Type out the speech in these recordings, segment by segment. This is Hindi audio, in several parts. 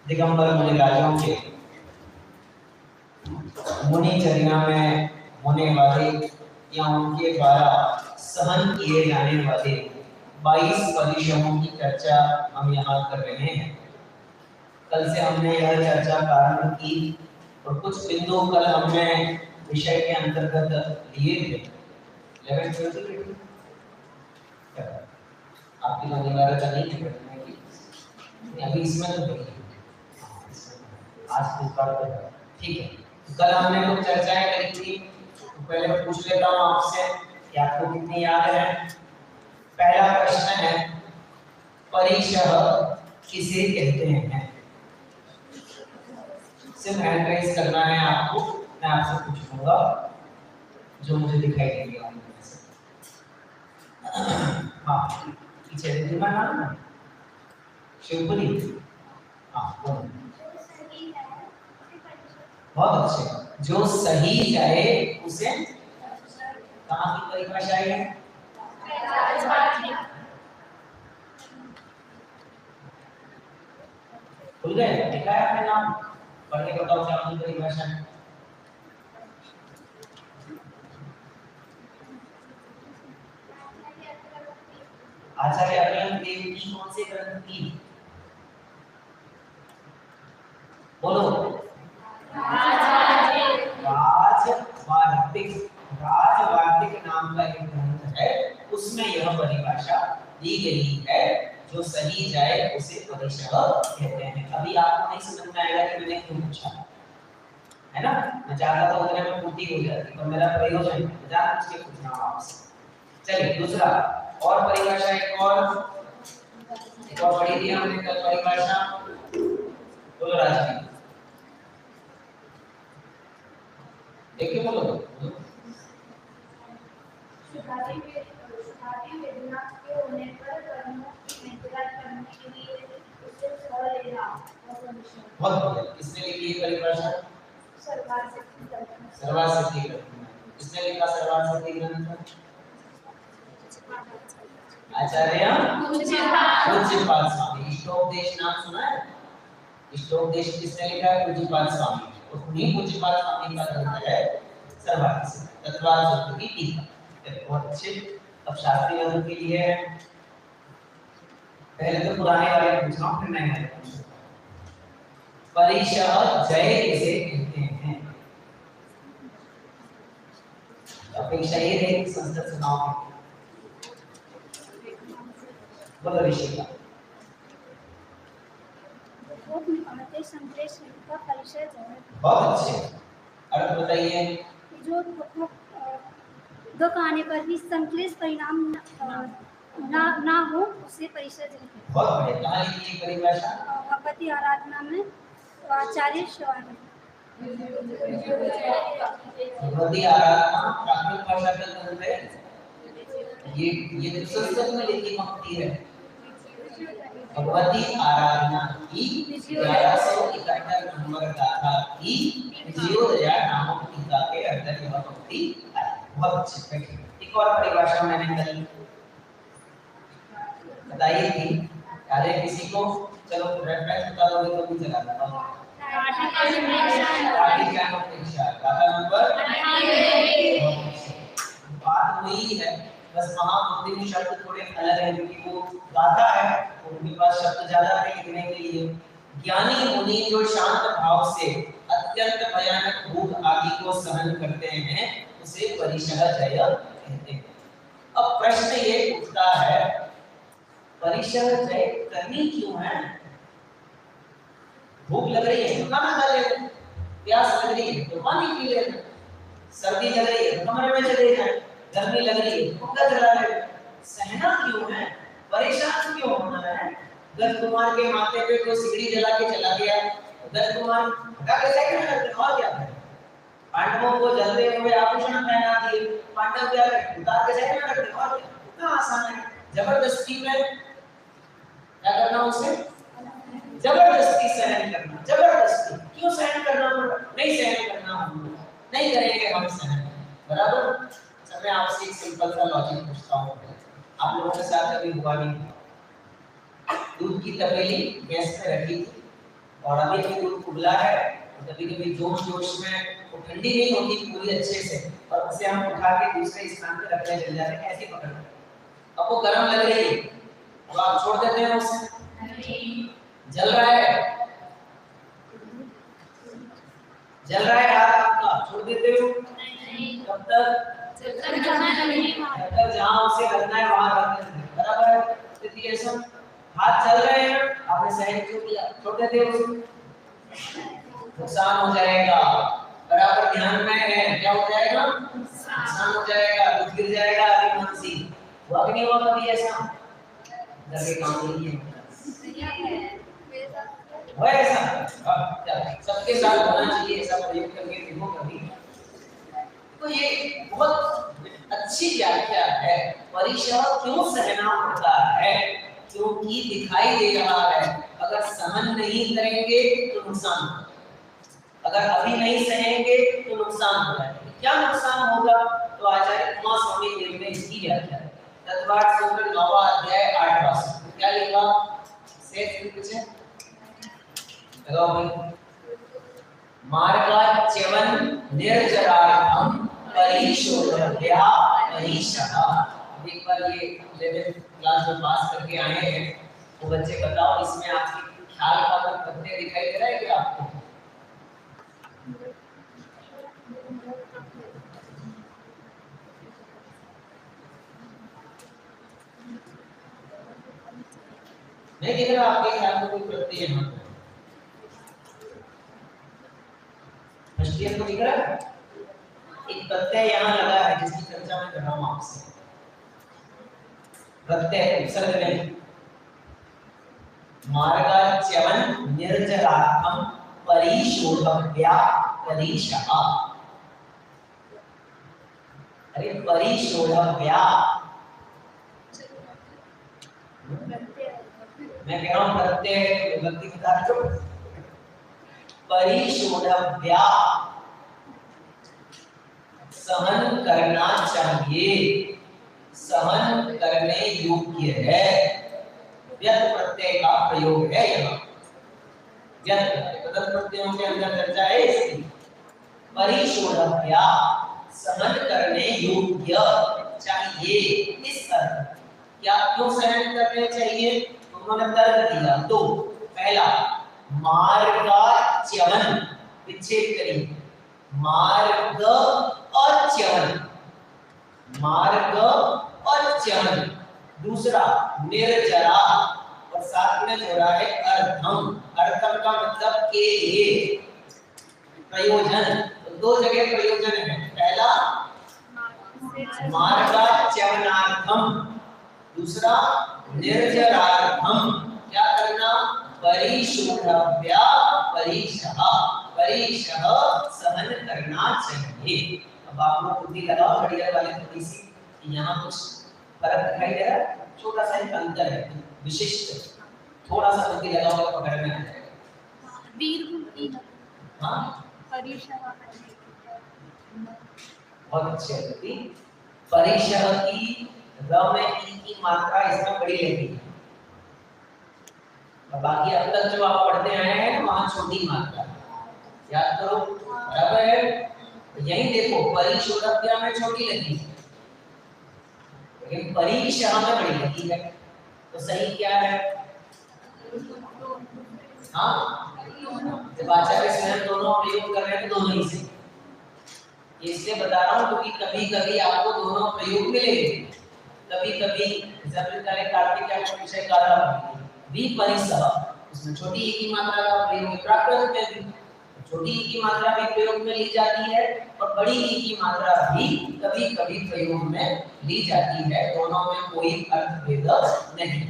दिगंबर मुनिराजों के मुनिचर्या में होने वाले या उनके द्वारा सहन किए जाने वाले 22 परिश्रमों की चर्चा हम यहाँ कर रहे हैं। कल से हमने यह चर्चा प्रारंभ की और कुछ बिंदु कल हमने विषय के अंतर्गत लिए थे। आपकी तो अनिवार्यता नहीं है बैठने की, अभी इसमें तो देखिए आज इस बार ठीक है। कल हमने कुछ चर्चाएं करी थी, तो पहले मैं पूछ लेता हूँ आपसे कि आपको कितनी याद है। पहला प्रश्न है, परिशः किसे कहते हैं? सिर्फ हैंड रेज करना है आपको, मैं आपसे पूछूंगा जो मुझे दिखाई देगा। हाँ, पीछे रिद्धिमा नाम है शिवपुरी। हाँ, बहुत अच्छे। जो सही जाए उसे कहाँ की परिभाषा है? भूल गए? लिखा है आपने नाम? पढ़ के बताओ क्या की परिभाषा है? आचार्य अकलन देव की कौन से ग्रंथ की? बोलो। राजवार्तिक नाम का एक ग्रंथ है, उसमें यह परिभाषा दी गई है, जो सही जाए उसे परिशः कहते हैं। अभी आपको नहीं समझ में आएगा कि मैंने क्यों पूछा, है ना? मैं चाहता था उतने में पूर्ति हो जाती, पर मेरा प्रयोजन है जान पूछ के पूछना आपसे। चलिए दूसरा और परिभाषा, एक और पढ़ी थी हमने कल परिभाषा। बोलो राजवी, देखिए बोलो। वेदना के होने पर कर्मों की निग्रह करने के लिए उसे स लेना। बहुत बढ़िया। किसने लिखी ये परिभाषा? सर्वासिद्धि ग्रंथ। किसने लिखा सर्वासिद्धि ग्रंथ? आचार्य पूज्यपाद स्वामी। इष्टोपदेश नाम सुना है? इष्टोपदेश किसने लिखा है? पूज्यपाद स्वामी। तो उन्हीं पूज्यपाद स्वामी का ग्रंथ है सर्वासिद्धि तत्वार्थ सूत्र की टीका। बहुत अच्छे। अब शास्त्रीय ग्रंथ के लिए पहले तो पुराने वाले पूछना, फिर नए वाले पूछना। परिशः जय किसे कहते हैं? अपेक्षा ये है कि संस्कृत सुनाओ। बोलो ऋषिका। बहुत अच्छे। अर्थ बताइए। जो दुख आने पर भी संक्लेश परिणाम ना हो उसे परिशः कहते हैं। बहुत बढ़िया। कहाँ लिखी है परिभाषा? भगवती आराधना में आचार्य श्रवण। भगवती आराधना प्राकृत भाषा का ग्रंथ है। ये तो संस्कृत में लिखी पंक्ति है। भगवती आराधना की 1171 नंबर गाथा की विजयोदया नामक टीका के अंदर यह पंक्ति है। बहुत अच्छे। एक और परिभाषा मैंने कल बताई थी, याद है किसी को? चलो रेफरेंस बता दोगे तो भी चला जाता हूं। गाथा नंबर 98। बात वही है, बस महाबुद्धि के शब्द थोड़े अलग है, क्योंकि वो गाथा है, उनके पास शब्द ज्यादा है लिखने के लिए। ज्ञानी मुनि जो शांत भाव से अत्यंत भयानक भूख आदि को सहन करते हैं, उसे परिशः जय कहते हैं। अब प्रश्न ये उठता है, परिशः जय करनी क्यों है? भूख लग रही है तो खाना खा ले, प्यास लग रही है तो पानी पी ले, सर्दी लग रही है तो कमरे में चले जाए, गर्मी लग रही है तो पंखा चला ले। सहना क्यों है? परेशान क्यों होना है? दत्त कुमार के माथे पे कोई सिगड़ी जला के चला गया, दत्त कुमार हटा के साइड में रख दे, और क्या करे? पांडवों को जलते हुए आभूषण पहना दिए, पांडव क्या करे? उतार के साइड में रख दे, और क्या? इतना आसान है। जबरदस्ती में क्या करना उसे? जबरदस्ती सहन करना। जबरदस्ती क्यों सहन करना? नहीं सहन करना, हम नहीं करेंगे हम सहन, बराबर। सब मैं आपसे एक सिंपल सा लॉजिक पूछता हूँ, आप लोगों के साथ कभी हुआ नहीं? दूध की तपेली गैस पे रखी थी और अभी भी दूध उबला है। कभी कभी जोश जोश में वो ठंडी नहीं होती पूरी अच्छे से और उसे हम उठा के दूसरे स्थान पे रखने चले जाते हैं, ऐसे पकड़ के। अब वो गर्म लग रही है, अब आप छोड़ देते हैं उसे, जल रहा है, जल रहा है हाथ आपका, छोड़ देते हो कब तक, जब तक जहाँ उसे रखना है वहां रखना है, बराबर है। स्थिति ऐसा, हाथ चल रहे हैं, आपने सहन क्यों किया, छोड़ देते हो उसे, नुकसान हो जाएगा। बराबर ध्यान में है, क्या हो जाएगा, नुकसान हो जाएगा, दूध गिर जाएगा, आदि मानसी हुआ कि नहीं हुआ कभी ऐसा, घर के काम नहीं है वो ऐसा। अब सबके साथ होना चाहिए, ऐसा प्रयोग करके देखो कभी। तो ये बहुत अच्छी व्याख्या है, परिश्रम क्यों सहना पड़ता है, क्योंकि दिखाई दे रहा है अगर सहन नहीं करेंगे तो नुकसान होगा, अगर अभी नहीं सहेंगे तो नुकसान होगा। क्या नुकसान होगा, तो आचार्य उमा स्वामी देव ने इसकी व्याख्या है। तत्वार्थ सूत्र 9वां अध्याय 8वां सूत्र क्या लिखा, शेष कुछ है लगाओ भाई, मार्गाच्यवन निर्जरार्थम परिशोधया परिशः। एक बार ये 11th क्लास में पास करके आए हैं वो बच्चे, बताओ इसमें आपके ख्याल का कोई पत्ते दिखाई दे रहा है क्या आपको, नहीं दिख रहा आपके ख्याल में कोई प्रत्यय यहाँ को दिख रहा है, एक प्रत्यय यहाँ लगा है जिसकी चर्चा मैं कर रहा हूँ आपसे, प्रत्यय उपसर्ग नहीं, मार्गाच्यवन निर्जरार्थम परिशोधव्या परिशः। अरे परिशोधव्या, मैं कह रहा हूँ प्रत्यय विभक्ति के साथ जो परिशोधव्या, सहन करना चाहिए, सहन करने योग्य है, व्यर्थ प्रत्यय का प्रयोग है यहाँ, व्यर्थ प्रत्यय प्रत्ययों के अंदर चर्चा है इसकी। परिशोधव्या, सहन करने योग्य चाहिए, इस अर्थ क्या क्यों सहन करने चाहिए, उन्होंने तर्क दिया दो। पहला, मार्गाच्यवन, विच्छेद करिए, मार्ग अच्यवन, मार्ग अच्यवन। दूसरा निर्जरा, और साथ में जोड़ा है अर्थम, अर्थम का मतलब के लिए, प्रयोजन, तो दो जगह प्रयोजन है। पहला मार्गाच्यवनार्थम, दूसरा निर्जरार्थम। क्या करना, परिशोधव्या परिशः, परिशः सहन करना चाहिए। अब आप लोग बुद्धि लगाओ घड़ियाल वाले थोड़ी सी, यहाँ कुछ फर्क दिखाई दे रहा है, छोटा सा एक अंतर है विशिष्ट, थोड़ा सा बुद्धि लगाओ तो पकड़ में आ जाएगा। वीर बुद्धि, हाँ परिशः, बहुत अच्छी बुद्धि। परिशः की र में ई की मात्रा इसमें बड़ी लगी है, और बाकी अब तक जो आप पढ़ते आए हैं वहां छोटी मात्रा, याद करो, बराबर है। यही देखो परिशोधव्या में छोटी लगी है, लेकिन परिशः में बड़ी लगी है, तो सही क्या है, हाँ, जब आचार्य स्वयं दोनों प्रयोग कर रहे हैं तो दोनों ही सही। इसलिए बता रहा हूँ क्योंकि कभी कभी आपको दोनों प्रयोग मिलेंगे, कभी कभी कार्तिक का विषय काला भी परिशः, उसमें छोटी ई की मात्रा का प्रयोग है, प्राकृत में भी छोटी ई की मात्रा भी प्रयोग में ली जाती है और बड़ी ई की मात्रा भी कभी कभी प्रयोग में ली जाती है, दोनों में कोई अर्थभेद नहीं।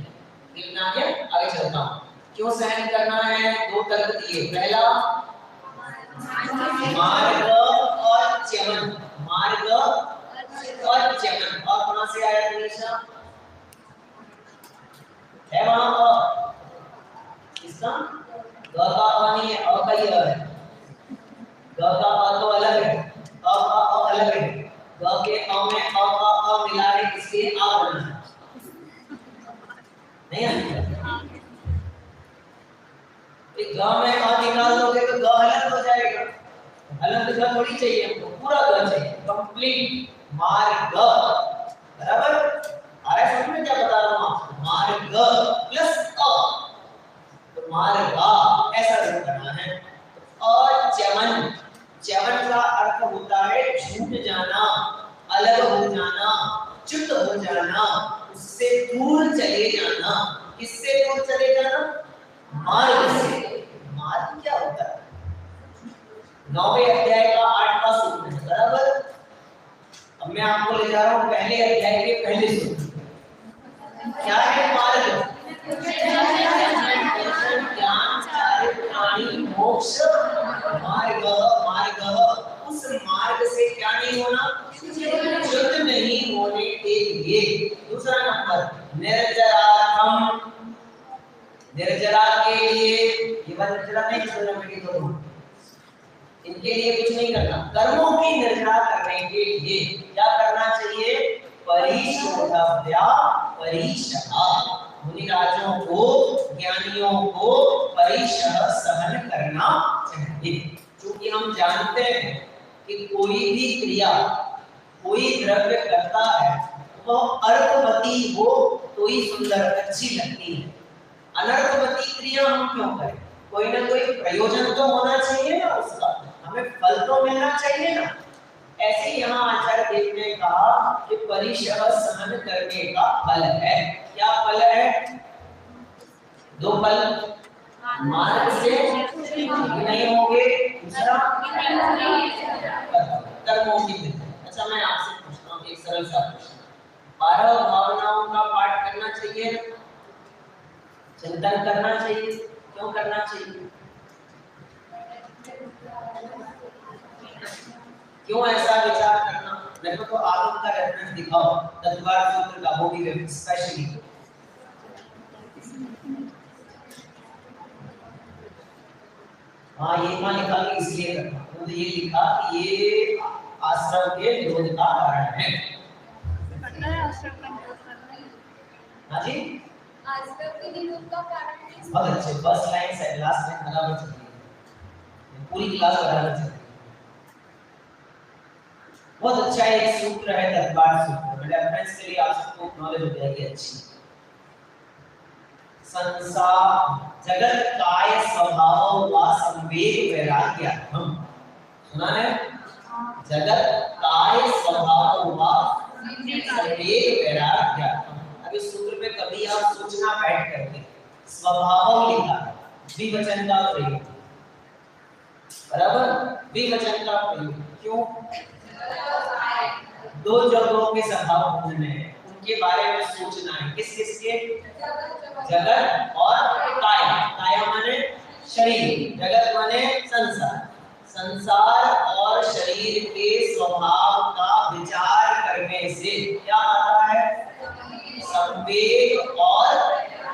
लिखना है, आगे चलता हूँ। क्यों सहन करना है, दो तर्क दिए। पहला मार्ग और च्यवन, मार्ग और च्यवन, और कहां से आया निशा है वहां पर, इसका ग का अ नहीं है, अ का ही है, ग का अ तो अलग है, अ का अ अलग है, ग के अ में अ का अ मिला है, इसलिए आ बनना नहीं है। ग में अ निकाल दोगे तो ग हलंत हो जाएगा। हलंत ग थोड़ी चाहिए हमको, पूरा ग चाहिए, कंप्लीट मार्ग। बराबर आ रहा है समझ में क्या बता रहा हूँ आपको? मार्ग प्लस अ, तो मार्गा ऐसा रूप करना है। अच्यवन, च्यवन का अर्थ होता है छूट जाना, अलग हो जाना, च्युत हो जाना, उससे दूर चले जाना। किससे दूर चले जाना? मार्ग से। मार्ग क्या होता है? 9वें अध्याय का 8वां सूत्र है, बराबर। अब मैं आपको ले जा रहा हूँ पहले अध्याय के पहले सूत्र। क्या है मार्ग? ज्ञान चारित्र प्राणी मोक्ष मार्ग। मार्ग, उस मार्ग से क्या नहीं होना? च्युत नहीं होने के लिए। दूसरा नंबर निर्जरार्थम, निर्जरा के लिए, ये बात निर्जरा नहीं छोड़ना मेरी तो इनके लिए कुछ नहीं करना। कर्मों की निर्जरा करने के लिए क्या करना चाहिए? परिशोधव्या परिशहा, मुनिराजों को, ज्ञानियों को परिशह सहन करना चाहिए। क्योंकि हम जानते हैं कि कोई भी क्रिया, कोई द्रव्य करता है तो अर्थवती हो तो ही सुंदर अच्छी लगती है। अनर्थवती क्रिया हम क्यों करें? कोई ना कोई प्रयोजन तो होना चाहिए ना उसका, हमें फल तो मिलना चाहिए ना। ऐसे यहाँ आचार्य देव ने कहा कि परिशह सहन करने का फल है। क्या फल है? दो फल, मार्ग से नहीं होंगे, दूसरा कर्मों की वृद्धि। अच्छा मैं आपसे पूछता हूँ एक सरल सा प्रश्न, 12 भावनाओं का पाठ करना चाहिए, चिंतन करना चाहिए, क्यों करना चाहिए? क्यों ऐसा विचार करना? मेरे को तो आगम का रेफरेंस दिखाओ, तत्वार सूत्र का, वो भी स्पेशली। हाँ ये वहां लिखा कि इसलिए करना, तो ये लिखा कि ये आश्रम के विरोध का कारण है। हाँ जी, आश्रम के विरोध का कारण है। बहुत अच्छे, फर्स्ट लाइन से लास्ट लाइन बराबर चल रही है, पूरी क्लास बराबर चल रही है। बहुत अच्छा एक सूत्र है तत्वार सूत्र, रेफरेंस के लिए आप सबको नॉलेज हो जाएगी अच्छी। संसार जगत काय स्वभाव व संवेग वैराग्यम, सुना है? जगत काय स्वभाव व संवेग वैराग्यम। अब इस सूत्र पे कभी आप सोचना बैठ करके, स्वभाव लिखा, द्विवचन का प्रयोग, बराबर, द्विवचन का प्रयोग क्यों? दो जगहों के स्वभाव होने हैं, उनके बारे में सोचना है। किस किस के? जगत और काया। काया माने शरीर, जगत माने संसार। संसार और शरीर के स्वभाव का विचार करने से क्या आता है? संवेग और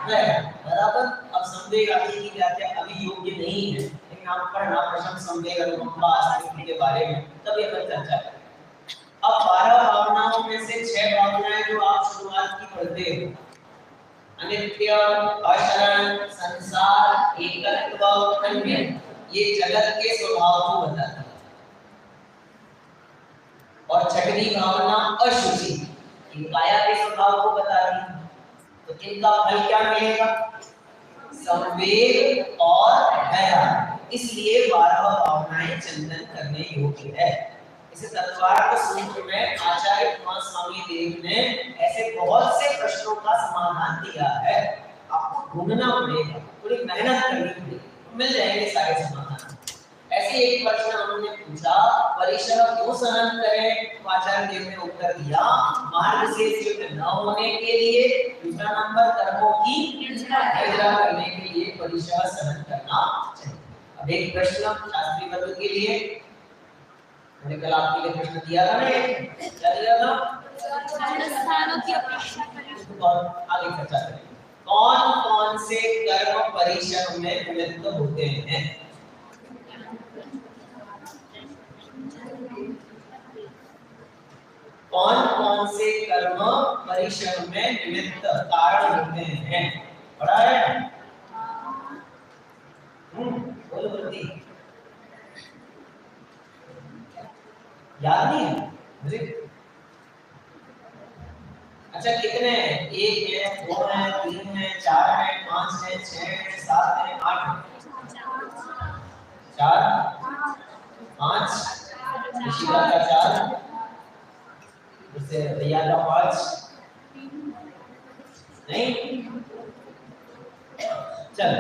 वैराग्य, बराबर। अब संवेग आदि की व्याख्या अभी योग्य नहीं है, लेकिन आप पढ़ना प्रथम संवेग अनुकंपा अस्तित्व के बारे में, तभी अपन चर्चा करें। अब 12 भावनाओं में से 6 भावनाएं जो आप शुरुआत की पढ़ते हो, अनित्य, अशरण, संसार, एकत्व, अन्य, ये जगत के स्वभाव को बताती है। और छठवीं भावना अशुचि, ये काया के स्वभाव को बताती है। तो इनका फल क्या मिलेगा? संवेग और वैराग्य। इसलिए 12 भावनाएं चिंतन करने योग्य है। इसे तत्वार्थ सूत्र में आचार्य कुमार स्वामी देव ने ऐसे बहुत से प्रश्नों का समाधान दिया है। आपको ढूंढना पड़ेगा, थोड़ी मेहनत करनी पड़ेगी, मिल जाएंगे सारे समाधान। ऐसे एक प्रश्न हमने पूछा, परिशह क्यों सहन करें? तो आचार्य देव ने उत्तर दिया, मार्ग से च्युत न होने के लिए। दूसरा नंबर, कर्मों की निर्जरा करने के लिए परिशह सहन करना चाहिए। अब एक प्रश्न शास्त्री वर्ग के लिए, मैंने कल आपके लिए प्रश्न दिया था ना, क्या दिया था? स्थानों की अपेक्षा करें। और आगे चर्चा करें, कौन कौन से कर्म परिशह में निमित्त होते हैं? कौन कौन से कर्म परिशह में निमित्त कारण होते हैं? पढ़ा है? बोलो प्रति, याद नहीं है मुझे? अच्छा कितने हैं? 1 है, 2 है, 3 है, 4 है, 5 है, 6 है, 7 है, 8 है। 4 5 ऋषिका का 4, उससे भैया का 5 नहीं। चल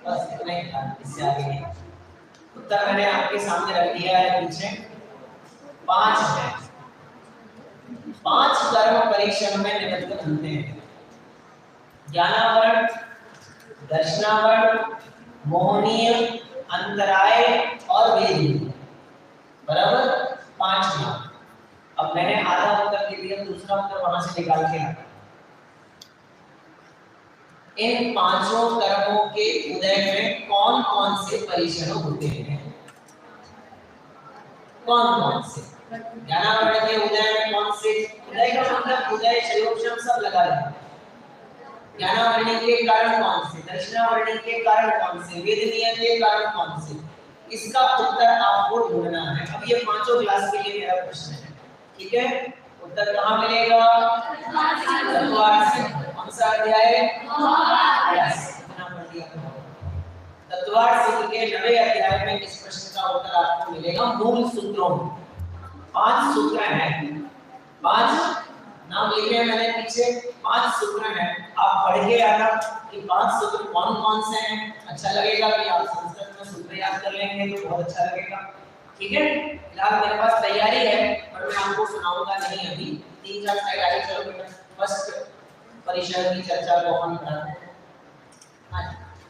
बस इतना ही था, इससे आगे नहीं। उत्तर मैंने आपके सामने रख दिया है पीछे। 5 है, 5 कर्म परीक्षण में निबद्ध बनते हैं। ज्ञानावरण, दर्शनावरण, मोहनीय, अंतराय और वेदनीय, बराबर 5 नाम। अब मैंने आधा उत्तर दे दिया, दूसरा उत्तर वहां से निकाल के लाया। इन 5 कर्मों के उदय में कौन कौन से परीक्षण होते हैं? कौन कौन से? ज्ञानावरण के उदय में कौन से? उदय का मतलब उदय क्षयोक्षम सब लगा लें। ज्ञानावरण के कारण कौन से? दर्शनावरण के कारण कौन से? वेदनीय के कारण कौन से? इसका उत्तर आपको ढूंढना है। अब ये 5 क्लास के लिए मेरा प्रश्न है, ठीक है? उत्तर कहाँ मिलेगा? तत्वार्थ से। कौन सा अध्याय? तत्वार्थ से के 9वें अध्याय में इस प्रश्न का उत्तर आपको मिलेगा मूल सूत्रों में। 5 सूत्र हैं, 5 नाम लिखे हैं मैंने पीछे। 5 सूत्र हैं, आप पढ़ के आना कि 5 सूत्र कौन कौन से हैं। अच्छा लगेगा कि आप संस्कृत में सूत्र याद कर लेंगे तो बहुत अच्छा लगेगा, ठीक है? फिलहाल मेरे पास तैयारी है पर मैं आपको सुनाऊंगा नहीं अभी। 3-4 स्लाइड आगे चलो बेटा। फर्स्ट परिषद की चर्चा को हम करते हैं।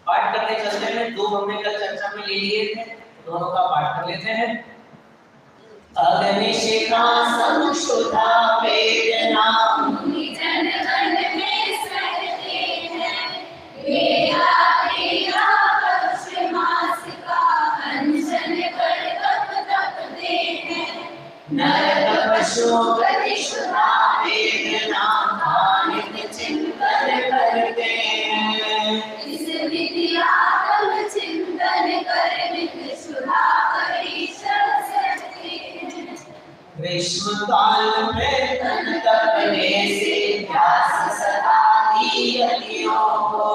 पाठ करते चलते हैं। 2 हमने कल चर्चा में ले लिए थे, दोनों का पाठ कर लेते हैं। अग्निशिखा समुषुधा वेदना निजन गण में सहते हैं, वेदा वेदा पक्ष मासिका अंजन कर तप तपते हैं। नर पशु गतिशुद्धा वेदना कानित चिंतन करते हैं। इस विद्या तम चिंतन कर विदुषुधा परीक्षण सहते हैं। ग्रीष्म काल में तन तपने से प्यास सताती यतियों को।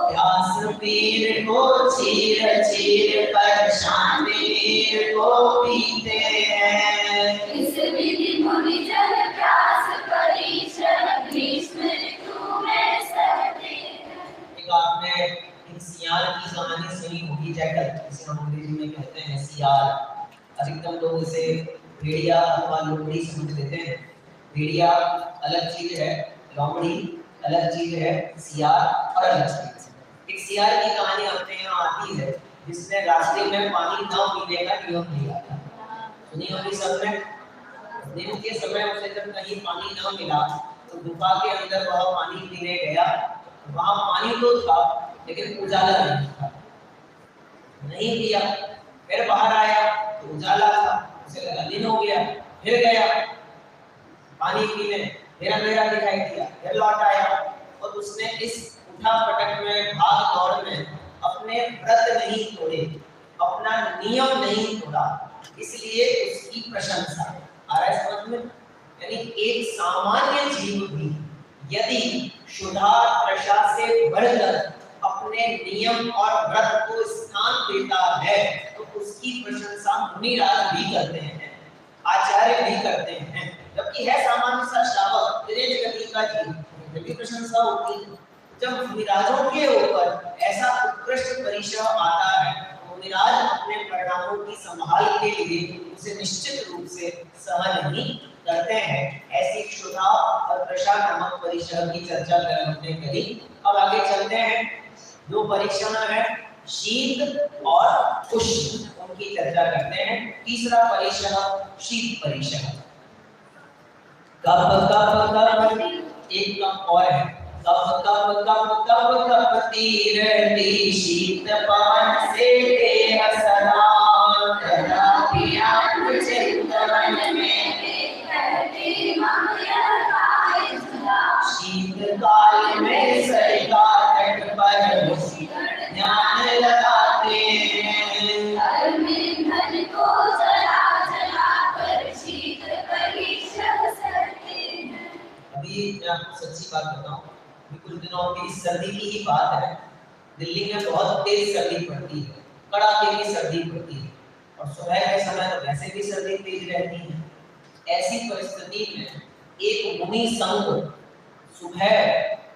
प्यास पीर को चीर चीर कर शांति नीर को पीते हैं। इस विधि मुनि जन प्यास परीक्षण ग्रीष्म ऋतु में सहते हैं। एक आपने एक सियार की कहानी सुनी होगी, जैकल, जिसे हम अंग्रेजी में कहते हैं सियार। अधिकतम लोग इसे भेड़िया अथवा लोमड़ी समझ लेते हैं। भेड़िया अलग चीज है, लोमड़ी अलग चीज है, सियार और अलग चीज है। एक सियार की कहानी अपने यहाँ आती है जिसने रास्ते में पानी न पीने का नियम लिया था। सुनी होगी सबने? दिन के समय उसे जब कहीं पानी न मिला तो गुफा के अंदर वह पानी पीने गया। वहां पानी तो था लेकिन उजाला नहीं था, नहीं पिया। फिर बाहर आया तो उजाला था, उसे लगा दिन हो गया। फिर गया पानी पीने, फिर अंधेरा दिखाई दिया। फिर लौट आया और उसने इस उठा पटक में, भाग दौड़ में अपने व्रत नहीं तोड़े, अपना नियम नहीं तोड़ा, इसलिए उसकी प्रशंसा। आ रहा है समझ में? यानी एक सामान्य जीव भी यदि शुद्धात्मशा से बढ़कर अपने नियम और व्रत को स्थान देता है तो उसकी प्रशंसा मुनिराज भी करते हैं, आचार्य भी करते हैं। जबकि है सामान्य सा श्रावक, तेज गति का जीव, भी प्रशंसा होती है। जब मुनिराजों के ऊपर ऐसा उत्कृष्ट परिश्रम आता है तो मुनिराज अपने परिणामों की संभाल के लिए उसे निश्चित रूप से सहन नहीं करते हैं। ऐसी क्षुधा और प्रशा नामक परीक्षण की चर्चा कर हमने करी। अब आगे चलते हैं। 2 परीक्षण है, शीत और उष्ण, उनकी चर्चा करते हैं। तीसरा परीक्षण शीत परीक्षण। कप कप कप, एक कप और है। कप कप कप कप कपती रहती शीत पान से देह सदा, तथा पिया चिंतन हैं। कर्म ईंधन को जला जला कर शीत परिश्रम सहते हैं। अभी मैं आपको सच्ची बात बताऊं, अभी कुछ दिनों की सर्दी की ही बात है। दिल्ली में बहुत तेज सर्दी पड़ती है, कड़ाके की सर्दी पड़ती है, और सुबह के समय तो वैसे भी सर्दी तेज रहती है। ऐसी परिस्थिति में एक मुनि संघ सुबह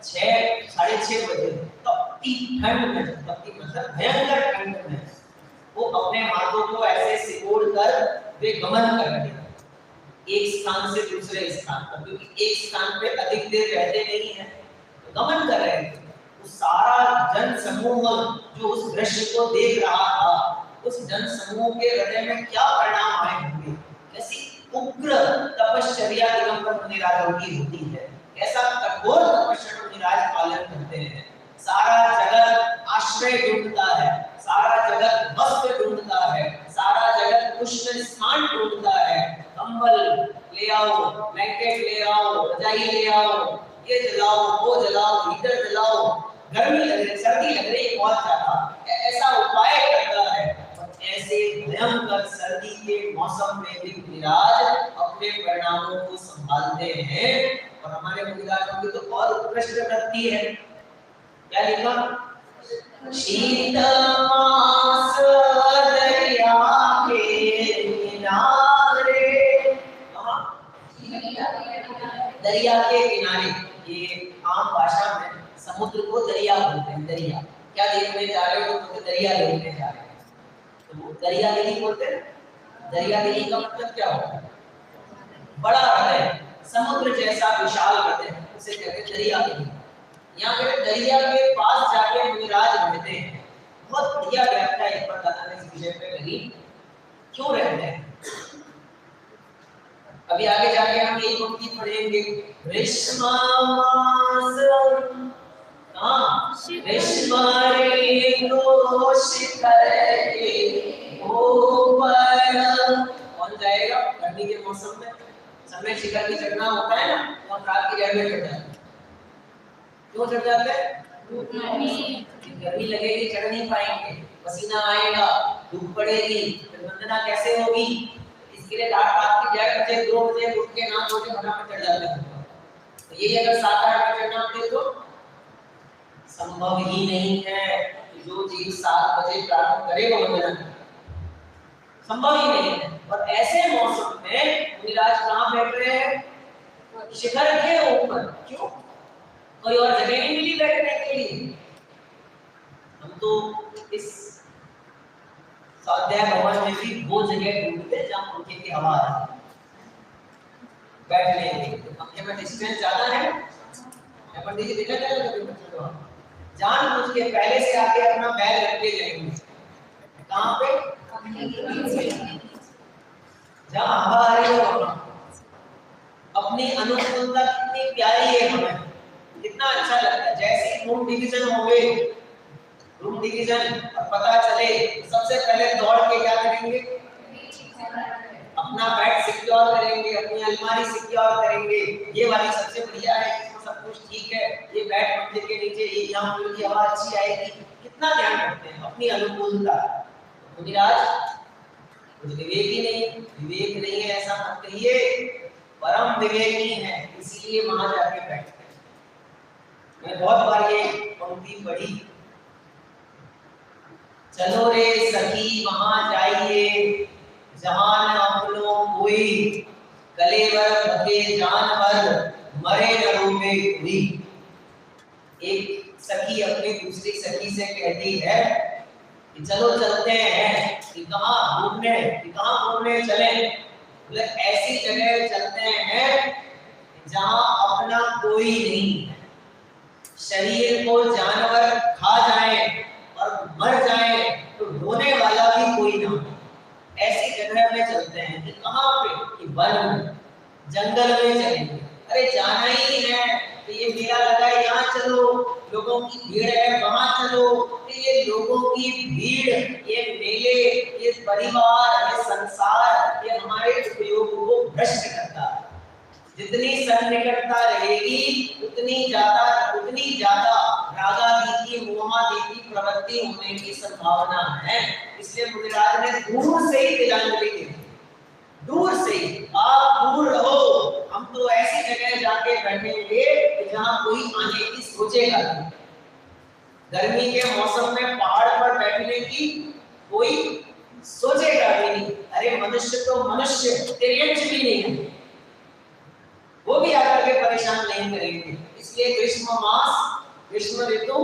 6 साढ़े 6 बजे तपती ठंड में, तपती मतलब भयंकर ठंड में, वो अपने हाथों को ऐसे सिकोड़ कर वे गमन कर रहे हैं एक स्थान से दूसरे स्थान पर, क्योंकि एक स्थान पे अधिक देर रहते नहीं है, तो गमन कर रहे थे। तो सारा जन समूह जो उस दृश्य को देख रहा था, उस जन समूह के हृदय में क्या परिणाम आए होंगे, कैसी उग्र तपश्चर्या दिगंबर मुनिराजों की होती है, कैसा कठोर तपस्या मुनिराज पालन करते हैं। सारा जगत आश्रय ढूंढता है, सारा जगत वस्त्र ढूंढता है, सारा जगत पुष्ट स्थान ढूंढता है। कंबल ले आओ, ब्लैंकेट ले आओ, रजाई ले आओ, ये जलाओ, वो जलाओ, हीटर जलाओ, गर्मी लग रही, सर्दी लग रही है बहुत ज्यादा, ऐसा उपाय करता है। ऐसे भयंकर सर्दी के मौसम में भी मुनिराज अपने परिणामों को संभालते हैं। और हमारे मुनिराजों की तो और उत्कृष्ट वृत्ति है, क्या लिखा? शीत मास दरिया के किनारे, दरिया के किनारे, ये आम भाषा में समुद्र को दरिया बोलते हैं। दरिया क्या देखने जा रहे हो, तो दरिया देखने जा रहे हैं, तो दरिया लिली बोलते हैं। दरिया लिली का मतलब क्या होता है? बड़ा हृदय, समुद्र जैसा विशाल हृदय, उसे कहते हैं दरिया लिली। यहाँ पे दरिया के पास जाके मुनिराज रहते हैं। बहुत बढ़िया व्याख्या एक बार दादा ने इस विषय पे करी, क्यों रहते हैं। अभी आगे जाके हम एक पंक्ति पढ़ेंगे, ग्रीष्म मास ग्रीष्म ऋतु शिखर के ऊपर, कौन जाएगा गर्मी के मौसम में? समय शिखर की चढ़ना होता है ना, तो हम रात की जगह में चढ़ जाते हैं। क्यों चढ़ जाते हैं? गर्मी लगेगी, चढ़ नहीं पाएंगे, पसीना आएगा, धूप पड़ेगी, फिर वंदना कैसे होगी? इसके लिए रात की जगह बजे 2 बजे उठ के ना धो के फटाफट चढ़ जाते हैं। तो ये अगर 7-8 बजे चढ़ना होते तो संभव ही नहीं है कि जो चीज 7 बजे प्रारंभ करे वो वंदना करे, संभव ही नहीं है। और ऐसे मौसम में मुनिराज कहाँ बैठ रहे हैं? शिखर के ऊपर। क्यों? कोई और जगह नहीं मिली बैठने के लिए। हम तो इस स्वाध्याय भवन में भी वो जगह ढूंढते जहाँ पंखे की हवा आ रही है बैठने के लिए। पंखे में डिस्टेंस ज्यादा है, पंडित जी देखा जाएगा कभी बच्चों को, जानबूझ के पहले से आके अपना बैग रख के जाएंगे। कहाँ पे? जहाँ हवा आ रही हो। अपनी अनुकूलता कितनी प्यारी है हमें, कितना अच्छा लगता है। जैसे रूम डिवीजन हो गए, रूम डिवीजन और पता चले, सबसे पहले दौड़ के क्या करेंगे? अपना बेड सिक्योर करेंगे, अपनी अलमारी सिक्योर करेंगे। ये वाली सबसे बढ़िया है, इसमें सब कुछ ठीक है, ये बेड पंखे के नीचे, ये यहाँ की हवा अच्छी आएगी, कितना ध्यान रखते हैं अपनी अनुकूलता। मुनिराज कुछ विवेक ही नहीं, विवेक नहीं है ऐसा मत कहिए, परम विवेकी है, इसीलिए वहां जाके बैठते हैं। मैं बहुत बार ये पंक्ति पढ़ी, चलो रे सखी वहां जाइए जहां न अपनो कोई, कलेवर भगे जानवर मरे न रोवे कोई। एक सखी अपनी दूसरी सखी से कहती है कि चलो चलते हैं, कि कहाँ घूमने चले? बोले ऐसी जगह चलते हैं जहां अपना कोई नहीं है, शरीर को जानवर खा जाए और मर जाए तो रोने वाला भी कोई ना हो, ऐसी जगह में चलते हैं। कि कहाँ पे? कि वन में, जंगल में चलेंगे। अरे जाना ही है तो ये मेला लगा है यहाँ चलो, लोगों की भीड़ है वहां चलो। तो ये लोगों की भीड़, ये मेले, ये परिवार, ये संसार, ये हमारे उपयोग को भ्रष्ट करता है। जितनी सन्निकटता रहेगी उतनी ज्यादा रागादि की मोहादि की प्रवृत्ति होने की संभावना है। इसलिए मुनिराज ने दूर से ही तिलांजलि दी, दूर से ही। आप दूर रहो, हम तो ऐसी जगह जाके बैठेंगे जहां कोई आने की सोचेगा नहीं। गर्मी के मौसम में पहाड़ पर बैठने की कोई सोचेगा भी नहीं। अरे मनुष्य तो मनुष्य, तिर्यंच भी नहीं है, वो भी आकर के परेशान नहीं करेंगे। इसलिए ग्रीष्म मास, ग्रीष्म ऋतु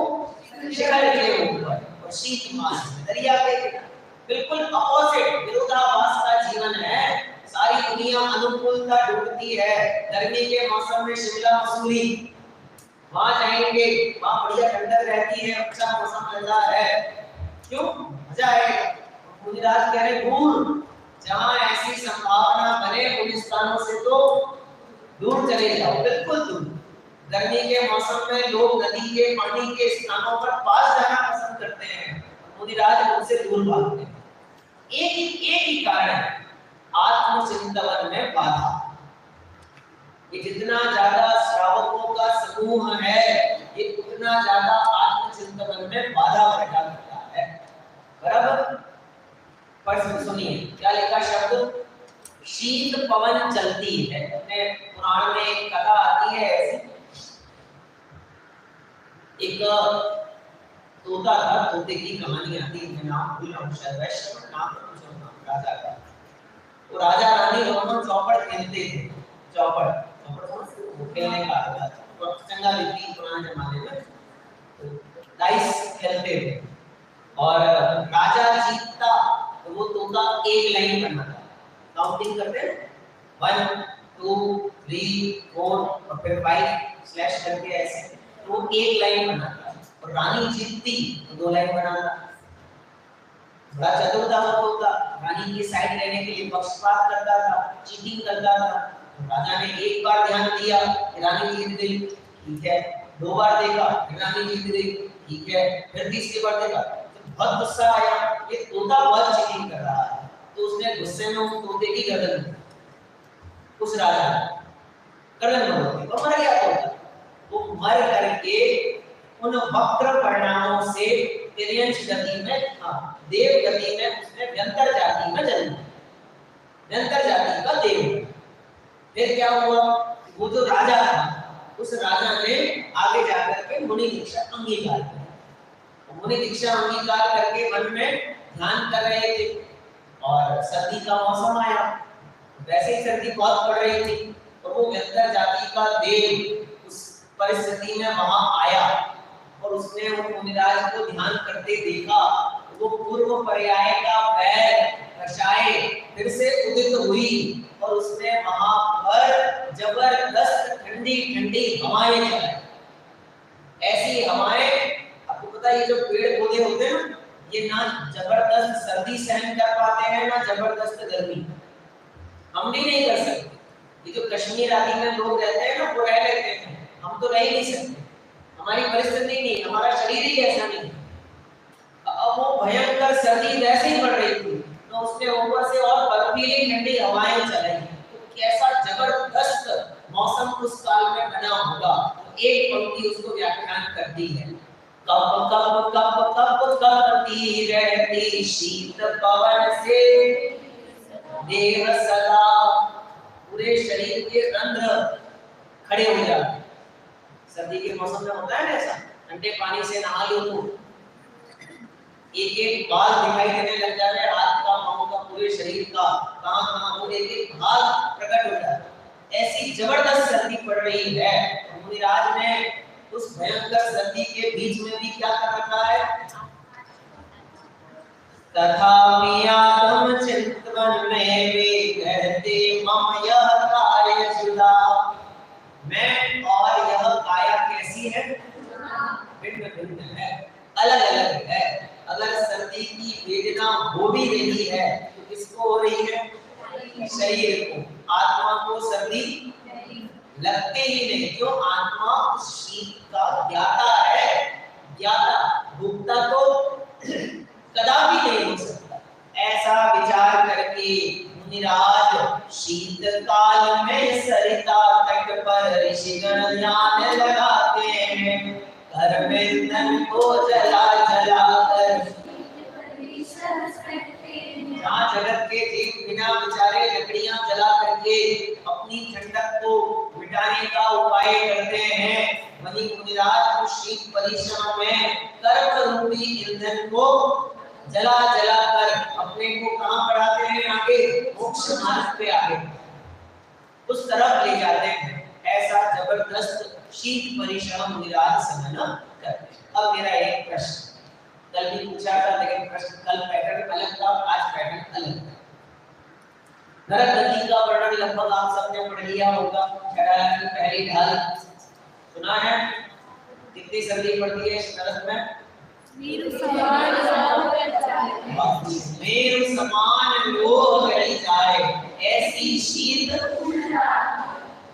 शिखर के ऊपर और शीत मास दरिया के किनारे, बिल्कुल अपोजिट विरोधाभास का जीवन है। सारी दुनिया अनुकूलता ढूंढती है। गर्मी के मौसम में शिमला मसूरी वहां जाएंगे, वहां बढ़िया ठंडक रहती है, अच्छा मौसम रहता है, क्यों मजा आएगा। मुनिराज कह रहे दूर, जहां ऐसी संभावना बने उन स्थानों से तो दूर चले जाओ, बिल्कुल दूर। गर्मी के मौसम में लोग नदी के पानी के स्थानों पर पास जाना पसंद करते हैं, मुनिराज उनसे दूर भागते हैं। एक ही कारण है, आत्मचिंतन में बाधा। ये जितना ज्यादा श्रावकों का समूह है, ये उतना ज्यादा आत्मचिंतन में बाधा पैदा करता है। बराबर? पर सुनिए क्या लिखा शब्द, शीत पवन चलती है। अपने पुराण में एक कथा आती है ऐसी, एक तोता था, तोते की कहानी आती है, मैं नाम भूल रहा हूँ, शायद वैश्य नाम राजा का। तो राजा रानी दोनों चौपड़ खेलते थे। चौपड़ खेलने का तो चंगा लिखी पुराने जमाने में, तो डाइस खेलते थे और राजा जीतता तो वो तोता एक लाइन बनाता, काउंटिंग करते हैं 1 2 3 4 और फिर 5 स्लैश करके ऐसे, तो वो एक लाइन बनाता और रानी जीतती तो 2 लाइन बनाता। बड़ा चतुर था वो तोता, रानी की साइड लेने के लिए पक्षपात करता था, चीटिंग करता था। तो राजा ने एक बार ध्यान दिया कि रानी जीत गई, ठीक है, 2 बार देखा रानी जीत गई, ठीक है, फिर तीसरी बार देखा तो बहुत गुस्सा आया, ये तोता बहुत चीटिंग कर रहा है। तो उसने गुस्से में उस तोते की गर्दन, उस राजा गर्दन में तो मर गया तोता। वो मर करके उन वक्र परिणामों से तिर्यंच गति में, देव गति में उसने व्यंतर जाति में जन्म, व्यंतर जाति का देव। फिर क्या हुआ, वो जो राजा था उस राजा ने आगे जाकर के मुनि दीक्षा अंगीकार की। मुनि दीक्षा अंगीकार करके वन में ध्यान कर रहे थे और सर्दी का मौसम आया, वैसे ही सर्दी बहुत पड़ रही थी और वो व्यंतर जाति का देव उस परिस्थिति में वहां आया और उसने वो मुनिराज को ध्यान करते देखा। वो पूर्व पर्याय का पैर कषाय फिर से उदित हुई और उसने वहां पर जबरदस्त ठंडी ठंडी हवाएं चलाई। ऐसी हवाएं, आपको पता है ये जो पेड़ पौधे होते हैं ना, ये ना जबरदस्त सर्दी सहन कर पाते हैं ना जबरदस्त गर्मी, हम भी नहीं कर सकते। ये जो कश्मीर आदि में लोग रहते हैं ना वो रह लेते हैं, हम तो रह ही नहीं सकते, हमारी परिस्थिति नहीं, हमारा शरीर ही ऐसा नहीं। अब वो भयंकर सर्दी वैसे ही पड़ रही थी तो उसके ऊपर से और बर्फीली ठंडी हवाएं चलाई, तो कैसा जबरदस्त मौसम उस काल में बना होगा। तो एक पंक्ति उसको व्याख्यान कर दी है, कब कब कब कब कबती रहती शीत पवन से देह सदा, पूरे शरीर के रंध्र खड़े हो जाते। सर्दी के मौसम में होता है ना ऐसा, ठंडे पानी से नहा लो तो एक एक बाल दिखाई देने लग जाता है, हाथ का, पांव का, पूरे शरीर का, कहां वो एक एक भाग प्रकट हो जाता है। ऐसी जबरदस्त सर्दी पड़ रही है। मुनिराज ने उस भयंकर सर्दी के बीच में भी क्या कर रखा है, तथापि आत्म चिंतन में वे कहते मम यह काय सुधा, मैं और यह काया कैसी है, भिन्न भिन्न है, अलग अलग है। अगर सर्दी की वेदना हो भी रही है तो किसको हो रही है, शरीर को, आत्मा को सर्दी लगते ही नहीं। क्यों, आत्मा उस शीत का ज्ञाता है, ज्ञाता, भोक्ता तो कदापि नहीं हो सकता। ऐसा विचार करके मुनिराज शीतकाल में सरिता तट पर ऋषिगण ध्यान लगाते हैं, घर में तन को जला जला कर। जहाँ जगत के जीव बिना बेचारे लकड़ियां जला करके अपनी ठंडक को मिटाने का उपाय करते हैं, वहीं मुनिराज उस शीत परिश्रम में कर्म रूपी ईंधन को जला जला कर अपने को कहां बढ़ाते हैं? आगे मोक्ष मार्ग पे आगे उस तरफ ले जाते हैं। ऐसा जबरदस्त शीत परिश्रम मुनिराज सहन करते हैं। अब मेरा एक प्रश्न कल भी पूछा था, लेकिन प्रश्न कल पैटर्न अलग था, आज पैटर्न अलग है। नरक गति का वर्णन लगभग आप सबने पढ़ लिया होगा। केरला की पहली ढाल सुना है? कितनी सर्दी पड़ती है इस नरक में? मेरु समान लोह गली जाए, ऐसी शीत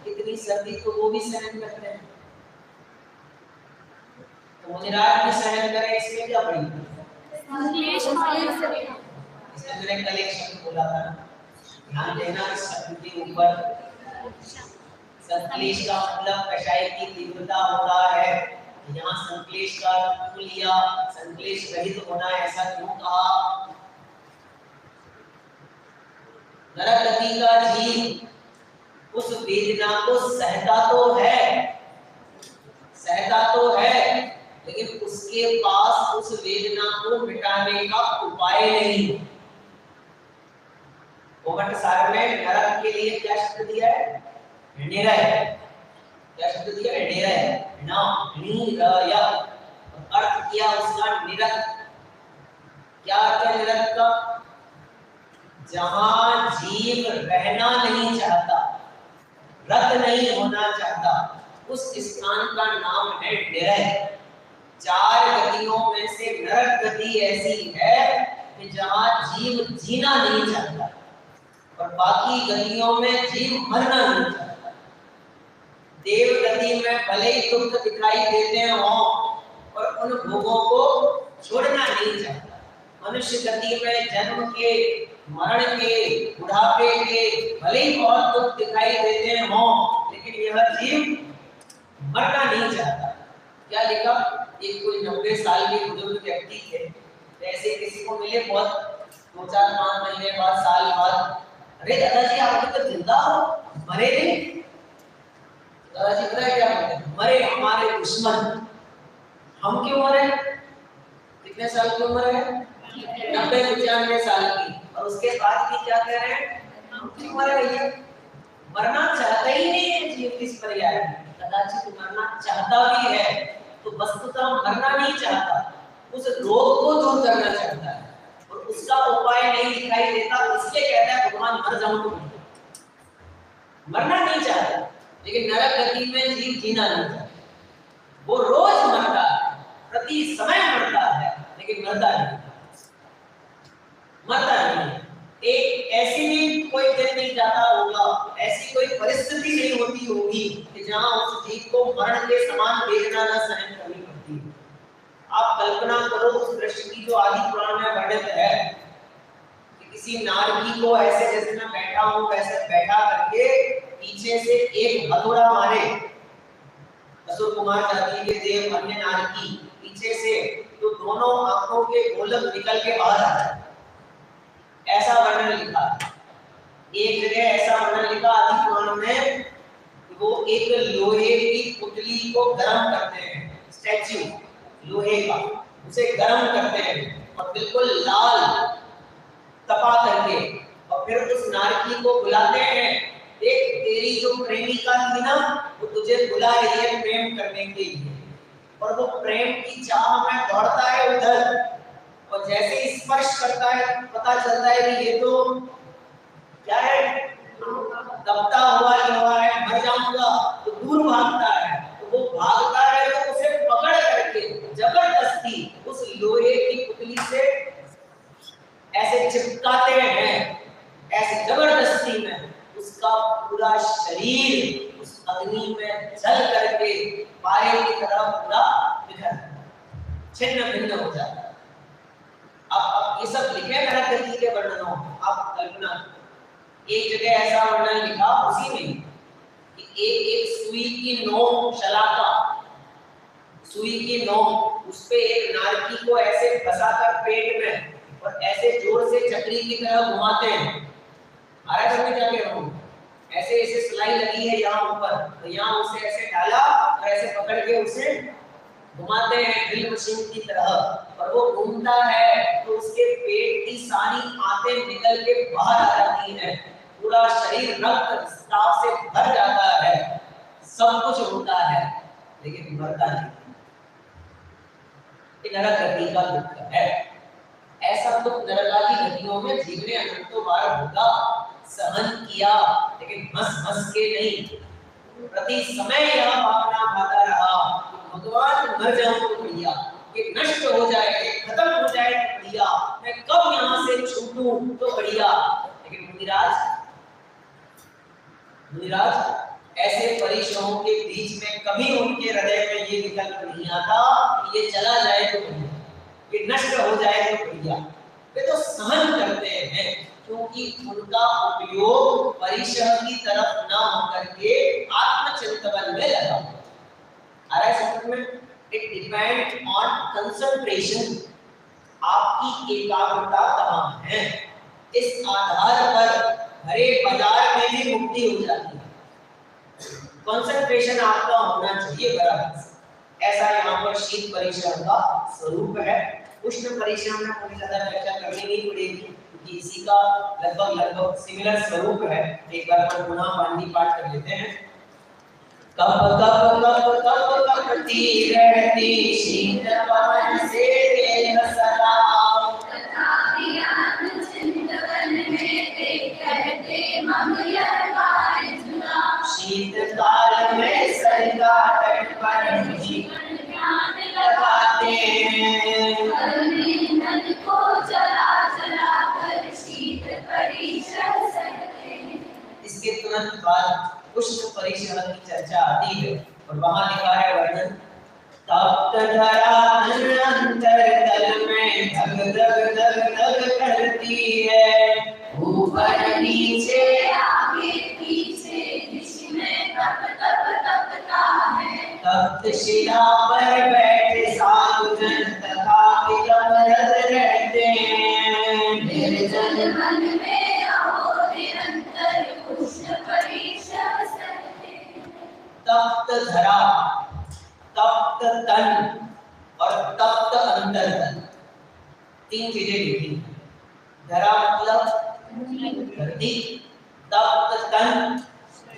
कितनी सर्दी तो वो भी सहन करते हैं। तो मुनिराज भी सहन करें, इसमें क्या बड़ी इसमें मैंने कल एक शब्द बोला था, ध्यान देना इस शब्द के ऊपर। संक्लेश का मतलब कषाय की तीव्रता होता है। यहाँ संक्लेश का क्यों लिया? संक्लेश रहित होना ऐसा क्यों कहा? नरक गति का जीव उस वेदना को सहता तो है, लेकिन उसके पास उस वेदना को मिटाने का उपाय नहीं। कोमट सागर ने नरक के लिए क्या शब्द दिया है? निरय। क्या शब्द दिया है? निरय। ना निरय अर्थ किया उसका निरत। क्या अर्थ है निरत का? जहां जीव रहना नहीं चाहता, रत नहीं होना चाहता, उस स्थान का नाम है निरय। 4 गतियों में से नरक गति ऐसी है कि जहां जीव जीना नहीं चाहता और बाकी गतियों में जीव मरना नहीं चाहता। देव गति में भले ही दुख दिखाई देते हो और उन भोगों को छोड़ना नहीं चाहता। मनुष्य गति में जन्म के, मरण के, बुढ़ापे के भले ही बहुत दुख दिखाई देते हो, लेकिन यह जीव मरना नहीं चाहता। क्या लिखा? एक कोई 90 साल के बुजुर्ग व्यक्ति थे, ऐसे किसी को मिले बहुत 2-4-5 महीने बाद, साल बाद, अरे दादाजी आप अभी तक जिंदा हो, मरे नहीं? दादाजी पता है क्या बोलते? मरे हमारे दुश्मन। हम क्यों मरे? कितने साल की उम्र है? 90-95 साल की। और उसके बाद भी क्या कह रहे हैं? हम क्यों मरे भैया? मरना चाहता ही नहीं है जीव किस पर्याय में। कदाचित मरना चाहता भी है तो वस्तुतः मरना नहीं चाहता, उस रोग को दूर करना चाहता है और उसका उपाय नहीं दिखाई देता, इसलिए कहता है भगवान मर जाऊं तो मरना नहीं चाहता। लेकिन नरक गति में जीव जीना नहीं चाहता, वो रोज मरता है, प्रति समय मरता है, लेकिन मरता नहीं। एक ऐसी भी कोई दिन नहीं जाता होगा, ऐसी कोई परिस्थिति नहीं होती होगी कि जहां उस जीव को मरण के समान वेदना न सहन करनी पड़ती है। आप कल्पना करो उस दृश्य की जो आदि पुराण में वर्णित है कि किसी नारकी को ऐसे जैसे मैं बैठा हूं वैसे बैठा करके पीछे से एक हथौड़ा मारे। असुर कुमार जाति के देव अन्य नारकी पीछे से तो दोनों आंखों के गोलक निकल के बाहर आ जाए, ऐसा वर्णन लिखा। एक जगह ऐसा वर्णन लिखा आदि पुराण में, वो एक लोहे की पुतली को गर्म करते हैं, स्टैच्यू लोहे का, उसे गर्म करते हैं और बिल्कुल लाल तपा करके, और फिर उस नारकी को बुलाते हैं, देख तेरी जो प्रेमिका थी ना, वो तुझे बुला रही है प्रेम करने के लिए। और वो प्रेम की चाह में दौड़ता है उधर, और जैसे ही स्पर्श करता है पता चलता है कि ये तो क्या है, दबता हुआ लोहा है, मर जाऊंगा, तो दूर भागता है। तो वो भागता है तो उसे पकड़ करके जबरदस्ती उस लोहे की पुतली से ऐसे चिपकाते हैं, ऐसे जबरदस्ती में उसका पूरा शरीर उस अग्नि में जल करके पारे की तरह पूरा बिखर छिन्न भिन्न हो जाता है। अब ये सब लिखे नरक गति के वर्णनों, आप कल्पना एक जगह ऐसा वर्णन लिखा उसी में कि एक एक सुई की नोक शलाका, सुई की नोक, उस पे एक नारकी को ऐसे फंसाकर पेट में और ऐसे जोर से चक्री की तरह घुमाते हैं। आ रहा है समझ क्या कह रहा हूँ? ऐसे ऐसे सिलाई लगी है यहाँ ऊपर, तो यहाँ उसे ऐसे डाला और ऐसे पकड़ के उसे घुमाते हैं ड्रिल मशीन की तरह, और वो घूमता है तो उसके पेट की सारी आंतें निकल के बाहर आ जाती हैं, पूरा शरीर रक्त स्राव से भर जाता है, सब कुछ होता है, लेकिन मरता नहीं। नरक गति का दुख है। ऐसा दुख नरकादी गतियों में जीव ने अनंतों बार होगा सहन किया, लेकिन हंस के नहीं। प्रति समय यह भावना भाता रहा कि भगवान मर जाऊं तो बढ़िया, ये नष्ट हो जाए, ये खत्म हो जाए तो बढ़िया, मैं कब यहाँ से छूटूं तो बढ़िया। लेकिन मुनिराज ऐसे परिश्रमों के बीच में कभी उनके हृदय में ये विकल्प नहीं आता कि ये चला जाए तो बढ़िया, ये नष्ट हो जाए तो बढ़िया। वे तो सहन करते हैं, क्योंकि उनका उपयोग परिश्रम की तरफ न होकर के आत्मचिंतन में लगा। आ रहा है समझ में? इट डिपेंड ऑन कंसंट्रेशन, आपकी एकाग्रता कहाँ है, इस आधार पर हरे बाजार में भी मुक्ति हो जाती है। कंसंट्रेशन आपका होना चाहिए बराबर। ऐसा यहाँ पर शीत परिश्रम का स्वरूप है। उष्ण परिश्रम में कोई ज्यादा चर्चा करनी नहीं पड़ेगी, क्योंकि इसी का लगभग सिमिलर स्वरूप है। एक बार हम पुनः वाणी पाठ कर लेते हैं। कप कप कप कप कपती रहती शीत पवन से देह सदा, तथापि आत्मचिंतन में ते कहते मम यह कार्य जुड़ा। शीत काल में सरिता तट पर जीवन ध्यान लगाते हैं, मन को जला जला कर शीत परिश्रम सहते हैं। इसके तुरंत बाद उष्ण परिश्रम की चर्चा आती है, और वहां लिखा है वर्णन, तप्त धरा अंतर तल में धग धग धग धग करती है, ऊपर नीचे आगे पीछे दिश में तप तप तपता है। तप्त शिला पर बैठे साधुजन तथापि कमरत रहते हैं, निर्जल मन में अहो निरंतर उष्ण परिश्रम सहते हैं। तप्त धरा, तप्त तन और तप्त अंतर्तन, तीन चीजें लिखी हैं। धरा मतलब धरती, तप्त तन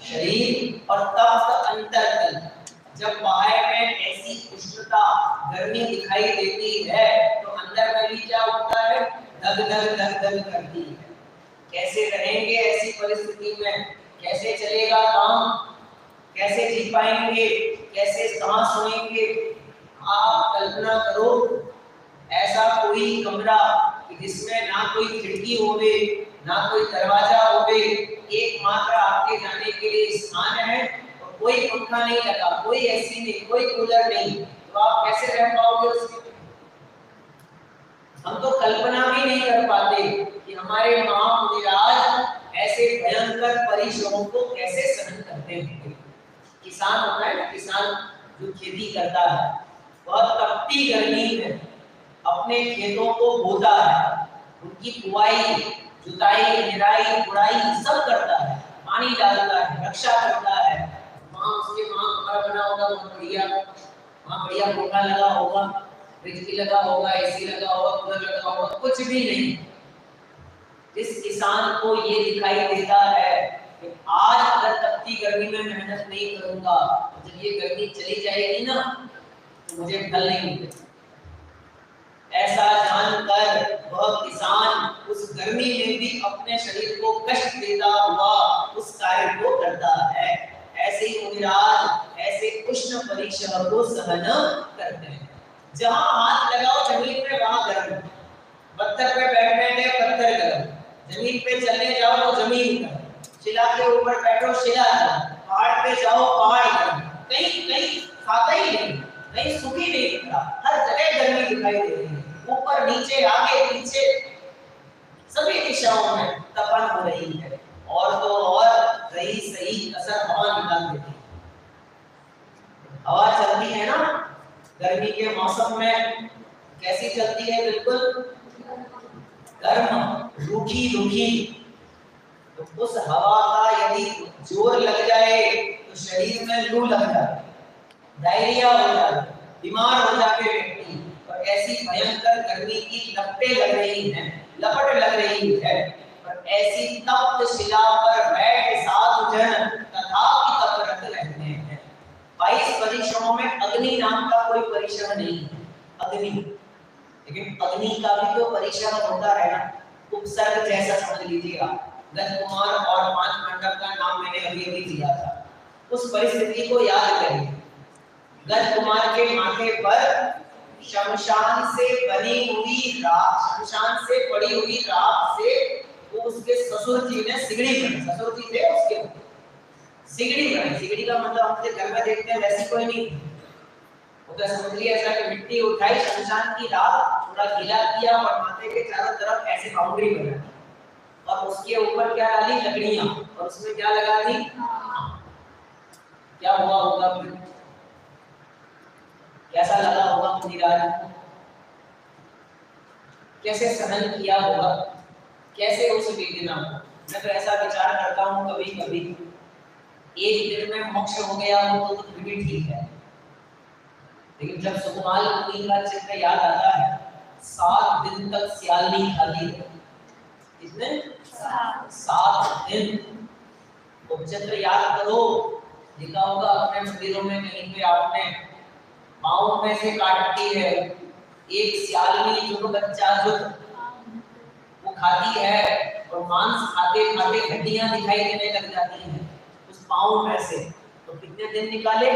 शरीर और तप्त अंतर्तन। जब बाहर में ऐसी उष्णता गर्मी दिखाई देती है तो अंदर में भी क्या होता है? धग धग धग धग करती है। कैसे रहेंगे ऐसी परिस्थिति में? कैसे चलेगा काम? कैसे जी पाएंगे? कैसे कहाँ सोएंगे? आप कल्पना करो, ऐसा कोई कमरा कि जिसमें ना कोई खिड़की होवे, ना कोई दरवाजा होवे, एकमात्र आपके जाने के लिए स्थान है, और कोई पंखा नहीं लगा, कोई एसी नहीं, कोई कूलर नहीं, तो आप कैसे रह पाओगे उसमें? हम तो कल्पना भी नहीं कर पाते कि हमारे महामुनिराज ऐसे भयंकर परिश्रमों को कैसे सहन करते हैं। किसान होता है ना, किसान जो खेती करता है, बहुत तपती गर्मी में अपने खेतों को बोता है, उनकी बुआई, जुताई, निराई, बुड़ाई सब करता है, पानी डालता है, रक्षा करता है। वहाँ उसके वहाँ कमरा बना होगा, वहाँ बढ़िया पंखा लगा होगा, फ्रिज भी लगा होगा, एसी लगा होगा, कूलर लगा होगा, कुछ भी नहीं। जिस किसान को ये दिखाई देता है कि आज अगर तपती गर्मी में मेहनत नहीं करूंगा, जब ये गर्मी चली जाएगी ना तो मुझे फल नहीं मिलेगा, ऐसा जानकर वह किसान उस गर्मी में भी अपने शरीर को कष्ट देता हुआ उस कार्य को करता है। ऐसे ही मुनिराज ऐसे उष्ण परिश्रम को सहन करते हैं। जहां हाथ लगाओ जमीन पे वहां गर्म, पत्थर पे बैठने दे पत्थर गर्म, जमीन पे चलने जाओ तो जमीन गर्म, शिला के ऊपर बैठो शिला गर्म, पहाड़ पे जाओ पहाड़ गर्म, कहीं कहीं खाता ही नहीं, कहीं सुखी नहीं दिखता, हर जगह गर्मी दिखाई दे रही है, ऊपर नीचे आगे पीछे सभी दिशाओं में तपन हो रही है। और तो और सही सही कसर हवा निकाल देती है। हवा चलती है ना गर्मी के मौसम में, कैसी चलती है? बिल्कुल गर्म, रूखी रूखी। तो उस हवा का यदि जोर लग जाए तो शरीर में लू लग जाए, डायरिया हो जाए, बीमार हो जाए व्यक्ति। और ऐसी भयंकर गर्मी की लपटें लग रही हैं, लपट लग रही है, और ऐसी तप्त शिला पर बैठ साधु जन तथापि तपरत रहते हैं। 22 परिश्रमों में अग्नि नाम का कोई परिश्रम नहीं है। अग्नि, लेकिन अग्नि का भी तो परिश्रम होता है ना, उपसर्ग जैसा समझ लीजिए आप। गज कुमार और 5 मंडप का नाम मैंने अभी अभी दिया था, उस परिस्थिति को याद करिए। गज कुमार के माथे पर शमशान से बनी हुई राख, शमशान से पड़ी हुई राख से वो उसके ससुर जी ने सिगड़ी बनाई। ससुर जी थे उसके, सिगड़ी बनाई। सिगड़ी का मतलब हम घर में देखते हैं वैसी कोई नहीं, वो तो समझ लिया ऐसा कि मिट्टी उठाई, शमशान की राख थोड़ा गीला किया और माथे के चारों तरफ ऐसे बाउंड्री बनाई, और उसके ऊपर क्या डाली? लकड़ियां, और उसमें क्या लगा दी? क्या हुआ होगा फिर? कैसा लगा होगा मुनिराज को? कैसे सहन किया होगा? कैसे उस वेदना को? मैं तो ऐसा विचार करता हूँ कभी कभी, एक दिन में मोक्ष हो गया हो तो भी ठीक है, लेकिन जब सुकुमाल मुनि का चित्र याद आता है, 7 दिन तक सियालनी खाती है। कितने? 7 दिन। वो चित्र याद करो, लिखा होगा अपने मंदिरों में कहीं पे, आपने पाँव में से काटती है एक सियालनी जो बच्चा जो वो खाती है, और मांस खाते खाते हड्डियां दिखाई देने लग जाती हैं उस पाँव में से। तो कितने दिन निकाले?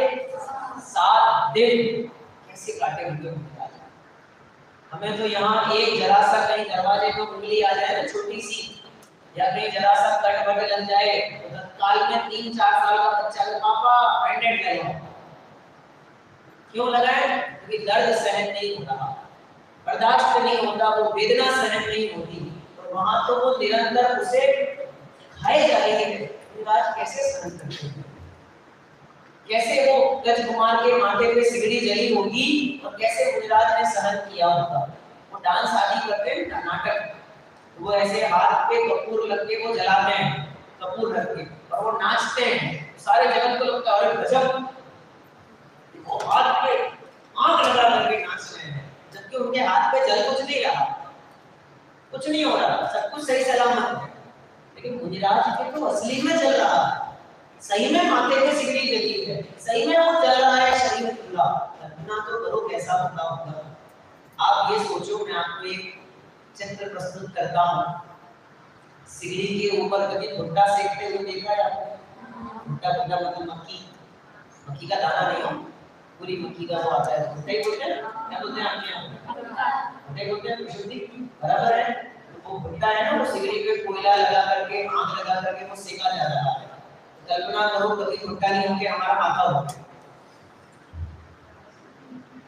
7 दिन। कैसे काटे होंगे निकाले? हमें तो यहाँ एक जरा सा कहीं दरवाजे पे उंगली आ जाए ना छोटी सी, या कहीं जरा सा कट वट लग जाए तो तत्काल में 3-4 साल का बच्चा को पापा बैंडेज लगाओ। क्यों लगाए? क्योंकि दर्द सहन नहीं होता, बर्दाश्त नहीं होता, वो वेदना सहन नहीं होती, और वहां तो वो निरंतर उसे खाए जा रही है। मुनिराज कैसे सहन करते हैं? कैसे वो गज कुमार के माथे पे सिगड़ी जली होगी, और कैसे मुनिराज ने सहन किया होगा? वो डांस आदि करते हैं, नाटक, वो ऐसे हाथ पे कपूर लग के वो जलाते हैं, कपूर रख के, और वो नाचते हैं। सारे जगत को लगता है अरे गजब, वो हाथ पे आग लगा करके नाच रहे हैं, जबकि उनके हाथ पे जल कुछ नहीं रहा, कुछ नहीं हो रहा, सब कुछ सही सलामत है। लेकिन मुनिराज के तो असली में जल रहा है, सही में माथे पे सिगड़ी जली है, सही में वो जल रहा है शरीर पूरा। कल्पना तो करो कैसा होता होगा। आप ये सोचो, मैं आपको एक चित्र प्रस्तुत करता हूँ। सिगड़ी के ऊपर कभी भुट्टा सेकते हुए देखा है आपने? भुट्टा मतलब मक्की का दाना नहीं हो, पूरी मक्की का वो आता है, भुट्टा ही बोलते हैं। क्या बोलते हैं आपके यहाँ? भुट्टा बोलते हैं। विशुद्धि बराबर है। तो वो भुट्टा है ना, वो सिगड़ी पे कोयला लगा करके, आग लगा करके वो सेका जा रहा है। कल्पना करो कभी भुट्टा नहीं होके हमारा माथा हो।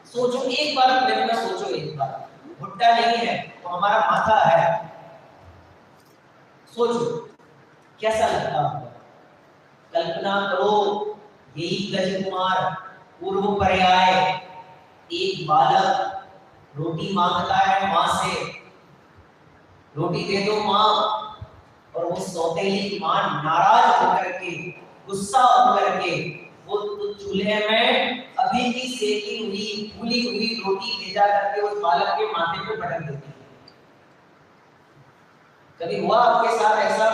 सोचो एक बार, मेरे में सोचो एक बार, भुट्टा नहीं है तो हमारा माथा है, सोचो कैसा लगता होगा। कल्पना करो, यही गज कुमार पूर्व पर्याय, एक बालक रोटी मांगता है माँ से, रोटी दे दो माँ, और वो सौतेली माँ नाराज होकर के, गुस्सा होकर के, वो तो चूल्हे में अभी की सेकी हुई फूली हुई रोटी भेजा करके उस बालक के माथे पे पटक देती है। कभी हुआ आपके साथ ऐसा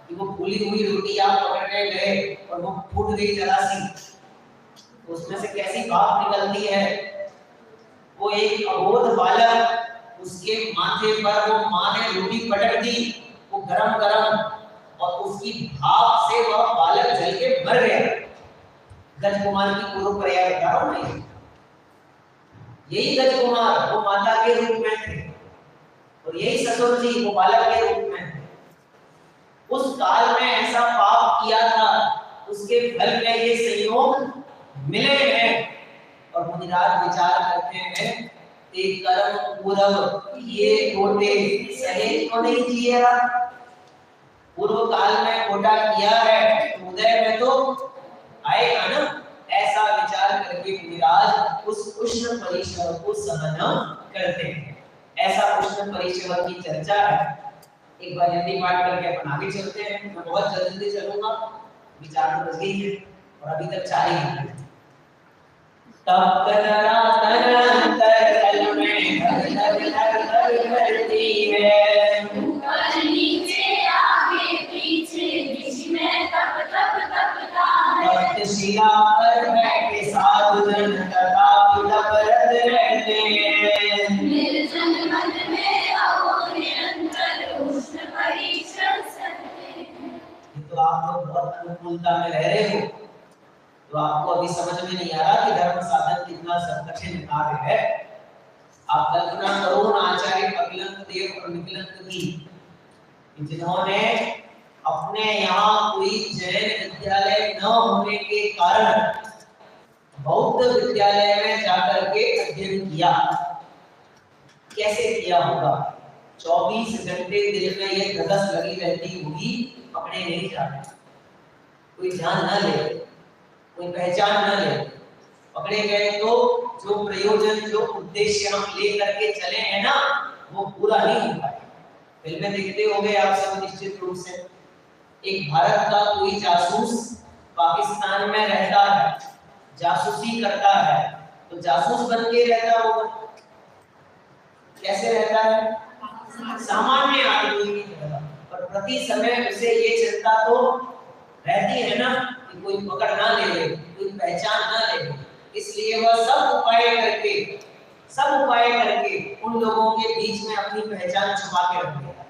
कि वो फूली हुई रोटी आप पकड़ के गए और वो फूट गई जरा सी, तो उसमें से कैसी भाप निकलती है? वो एक अबोध बालक, उसके माथे पर वो माँ ने रोटी पटक दी, वो गरम गरम, और उसकी भाप से वह बालक जल के मर गया। गज कुमार की पूर्व पर्याय बता रहा हूं मैं। यही गज कुमार वो माता के रूप में थे, और यही ससुर जी वो बालक के रूप में थे। उस काल में ऐसा पाप किया था, उसके फल में ये संयोग मिले हैं। और मुनिराज विचार करते हैं, ते कर्म पूरव ये गोटे सहे को नहीं जिया। पूर्व काल में खोटा किया है तो उदय में तो आएगा ना, ऐसा विचार करके मुनिराज उस उष्ण परिश्रम को सहन करते हैं। ऐसा उष्ण परिश्रम की चर्चा है। एक बार हिंदी पाठ करके अपन आगे चलते हैं। मैं बहुत जल्दी चलूंगा, विचार तो बच गई है और अभी तक 4 ही हैं। तब तरा तनंतर तल में करती है, ऊपर नीचे आगे पीछे बीच में तप तप तपता है। तप्त शिला पर बैठे साधु जन तथा तपरत रहते हैं। निर्जन मन में आओ निरंतर उष्ण परिश्रम सहते हैं। तो आप लोग बहुत अनुकूलता में रह रहे हो, तो आपको अभी समझ में नहीं आ रहा कि धर्म साधन कितना कठिन कार्य है। आप कल्पना करो ना आचार्य अभिलंक देव और निकलंक की, जिन्होंने अपने यहाँ कोई जैन विद्यालय न होने के कारण बौद्ध विद्यालय में जाकर के अध्ययन किया। कैसे किया होगा? 24 घंटे दिल में ये धगस लगी रहती होगी, पकड़े नहीं जाते, कोई ध्यान न ले, कोई पहचान न ले, पकड़े गए तो जो प्रयोजन जो उद्देश्य हम ले करके चले हैं ना, वो पूरा नहीं हो पाए। फिल्में देखते होंगे आप सब निश्चित रूप से। एक भारत का कोई जासूस पाकिस्तान में रहता है, जासूसी करता है, तो जासूस बन के रहता होगा। कैसे रहता है? सामान्य आदमी की तरह, पर प्रति समय उसे ये चिंता तो रहती है ना कि कोई पकड़ ना ले, कोई पहचान ना ले। इसलिए वह सब उपाय करके उन लोगों के बीच में अपनी पहचान छुपा के रख देता है।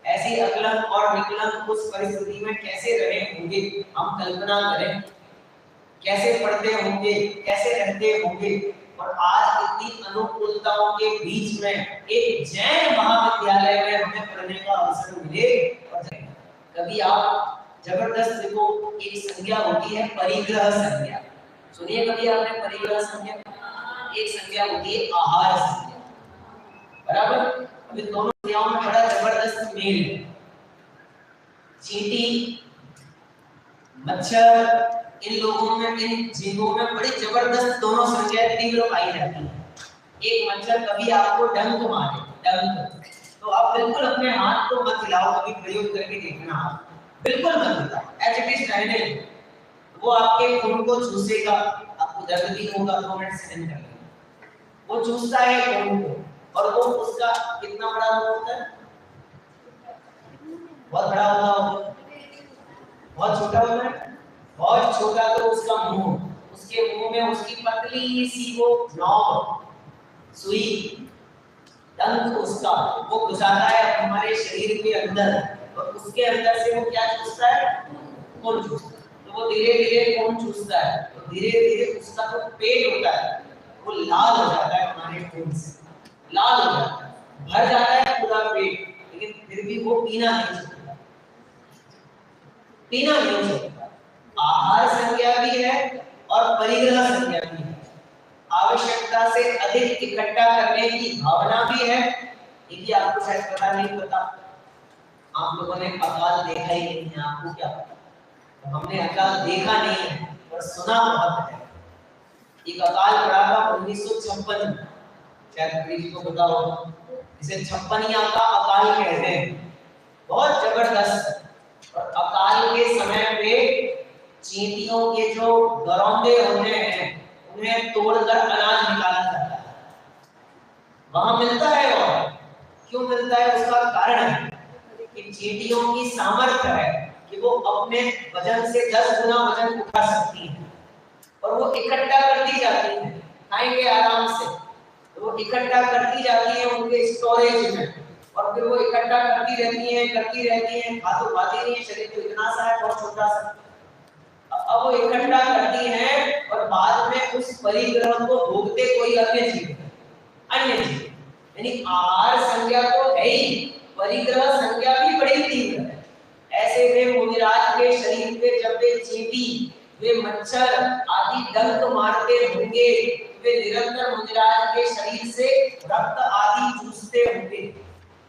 ऐसी अकलंक और निकलंक उस परिस्थिति में कैसे रहे होंगे, हम कल्पना करें। कैसे पढ़ते होंगे, कैसे रहते होंगे। और आज इतनी अनुकूलताओं के बीच में एक जैन महाविद्यालय में हमें पढ़ने का अवसर मिले। और कभी आप जबरदस्त देखो, एक संज्ञा होती है परिग्रह संज्ञा, सुनिए कभी आपने परिग्रह संज्ञा? एक संज्ञा होती है आहार संज्ञा, बराबर। अभी दोनों संज्ञाओं में बड़ा जबरदस्त मेल है। चींटी, मच्छर, इन लोगों में, इन जीवों में बड़ी जबरदस्त दोनों संज्ञाएं तीव्र पाई जाती हैं। एक मच्छर कभी आपको डंक मारे, डंक, तो आप बिल्कुल अपने हाथ को मत हिलाओ, कभी प्रयोग करके देखना, बिल्कुल मत हिलाओ, एज इट इज रहने दो। वो आपके खून को चूसेगा, आपको दर्द भी होगा, 2 मिनट सहन कर लेना। वो चूसता है खून को, और वो उसका कितना बड़ा मुंह होता है? बहुत बड़ा होता है, बहुत छोटा होता है, बहुत छोटा तो उसका मुंह, उसके मुंह में उसकी पतली सी वो नॉब, सुई, डंक उसका, वो घुसाता है हमारे शरीर के अंदर, और उसके अंदर से वो क्या चूसता है? खून चूसता है। तो वो धीरे धीरे खून चूसता है, तो धीरे धीरे उसका जो पेट होता है वो लाल हो जाता है, हमारे खून से लाल हो जाता है, भर जाता है पूरा पेट, लेकिन फिर भी वो पीना नहीं चाहता, पीना नहीं चाहता। आहार संज्ञा भी है और परिग्रह संज्ञा भी है। आवश्यकता से अधिक इकट्ठा करने की भावना भी है। ये आपको शायद पता नहीं, पता आप लोगों ने अकाल देखा ही नहीं है, आपको क्या पता? तो हमने अकाल देखा नहीं है पर सुना बहुत है। एक अकाल पड़ा था 1956 में, शायद किसी को पता होगा, इसे 56 का अकाल कहते हैं, बहुत जबरदस्त। और अकाल के समय पे चींटियों के जो गरौंदे होते हैं उन्हें तोड़कर अनाज निकाला जाता है, वहां मिलता है। और क्यों मिलता है उसका कारण है कि चींटियों की सामर्थ्य है कि वो अपने वजन से 10 गुना वजन उठा सकती हैं, और वो इकट्ठा करती जाती हैं, खाएंगे आराम से, तो वो इकट्ठा करती जाती है उनके स्टोरेज में, और फिर वो इकट्ठा करती रहती हैं, खा तो पाती नहीं है, शरीर तो इतना सा है, बहुत छोटा सा। अब वो इकट्ठा करती हैं और बाद में उस परिग्रह को भोगते कोई अन्य जीव, यानी आहार संज्ञा तो है ही, परिग्रह संज्ञा भी बड़ी तीव्र है। ऐसे में मुनिराज के शरीर पे जब वे चींटी, वे मच्छर आदि डंक मारते होंगे, वे निरंतर मुनिराज के शरीर से रक्त आदि चूसते होंगे।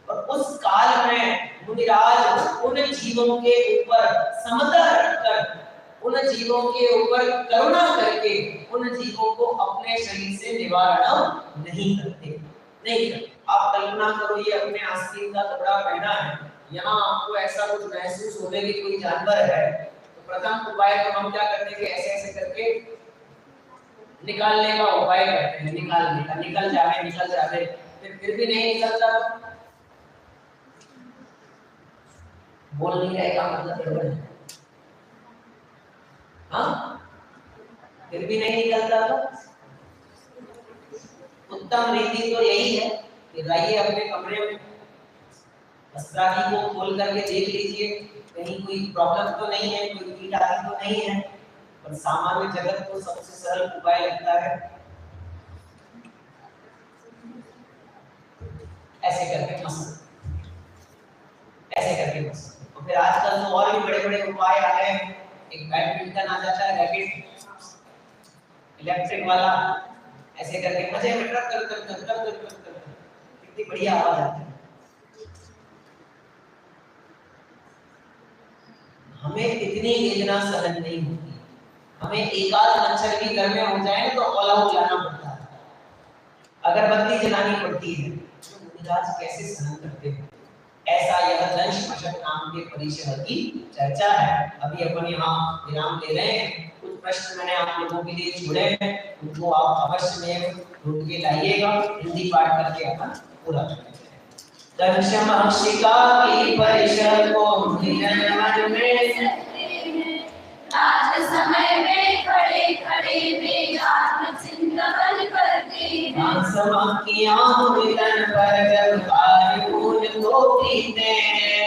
और उस काल में मुनिराज उन जीवों के ऊपर समता रखकर, उन जीवों के ऊपर करुणा करके उन जीवों को अपने शरीर से निवारण नहीं करते। आप कल्पना करो, ये अपने आस्तीन का कपड़ा पहना है, यहाँ आपको ऐसा कुछ महसूस होने की कोई जानवर है, तो प्रथम उपाय तो हम क्या करते हैं कि ऐसे ऐसे करके निकालने का उपाय करते हैं, निकालने का, निकल जाए, फिर भी नहीं निकलता तो बोल नहीं रहेगा, मतलब गड़बड़ है। हाँ, फिर भी नहीं निकलता तो उत्तम रीति तो यही है कि जाइए अपने कमरे में, वस्त्रादि को खोल करके देख लीजिए, कहीं कोई प्रॉब्लम तो नहीं है, कोई कीट आदि तो नहीं है। पर सामान्य जगत को सबसे सरल उपाय लगता है ऐसे करके मस, ऐसे करके मस। और फिर आजकल तो और भी बड़े बड़े उपाय आ गए हैं। एक बैडमिंटन आ जाता है, रैकेट इलेक्ट्रिक वाला, ऐसे करके मजे में कर कर कर कर कर कर कर, कितनी बढ़िया आवाज आती है। हमें इतनी वेदना सहन नहीं होती, हमें एकाध मच्छर भी घर में हो जाए तो ऑल आउट लाना पड़ता है, अगरबत्ती जलानी पड़ती है। तो मुनिराज कैसे सहन करते हैं, ऐसा यह दंश मशक नाम के परिषद की चर्चा है। अभी अपन यहाँ विराम ले रहे हैं। कुछ प्रश्न मैंने आप लोगों के लिए छोड़े हैं, उनको आप अवश्य में ढूंढ के लाइएगा, हिंदी पाठ करके अपन पूरा करेंगे। दंश महर्षिका की परिषद को मन में रात समय में खड़े खड़े वे आत्मचिंतन करते हैं। समाकियां मिलन पर जब कार्य पूर्ण को पीते हैं।